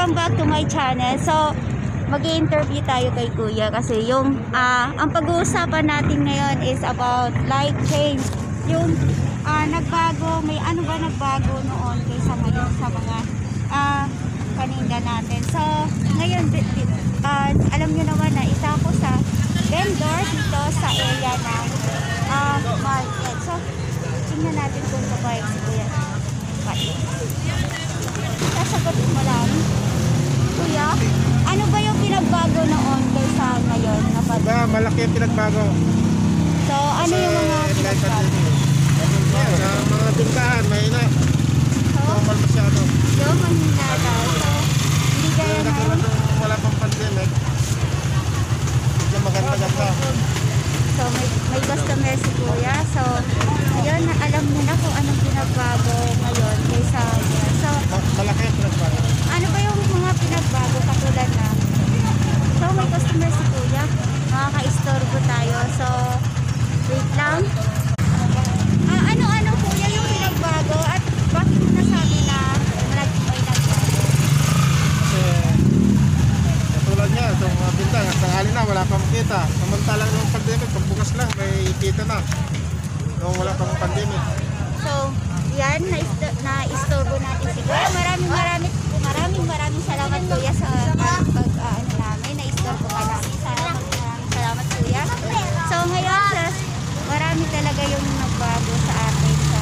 welcome back to my channel. So, mag-i-interview tayo kay Kuya kasi yung ang pag-uusapan natin ngayon is about life change. Yung nagbago, may ano ba nagbago noon kaysa ngayon sa mga paninda natin. So, ngayon, alam nyo naman na isa ako sa vendor dito sa area ng market. So, tingnan natin kung papayag si Kuya. Sasagot mo lang. Kuya, ano ba yung pinagbago noon kaysa ngayon? Malaki yung pinagbago. So, ano yung mga pinagbago? Sa mga tindahan, mahina. Normal masyado. Yung mahina daw. So, hindi gaya na Katulad nung wala pang pandemic. Yung maganda-ganda. So, may customer si Kuya. So, ngayon, alam mo na kung anong pinagbago ngayon kaysa ngayon. So, Malaki yung pinagbago. ano ba yung mga pinagbago katulad na? So, may customer si Kuya. Makaka-istorbo tayo. So, wait lang. Ano-ano Kuya yung pinagbago at bakit mo nasabi na may nagbago? Kasi katulad niya, itong mga bintang, at tanghali na, wala pang kita. Samantalang nung pandemic, pagbukas lang, may kita na. Nung wala pang pandemic. So, yan, na-istorbo natin si Kuya. Maraming salamat Kuya sa pag-ano namin, na-istorbo ka namin. Maraming salamat Kuya. So, ngayon, marami talaga yung nagbago sa akin sa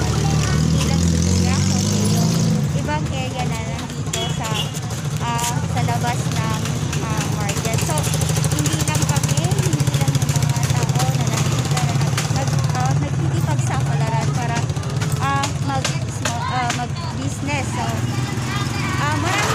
Manila. Hindi lang si Kuya, kasi yung ibang area na nandito sa labas ng market. So, hindi lang yung mga tao na nandito na nagtitipagsapalaran para mag-business. So, marami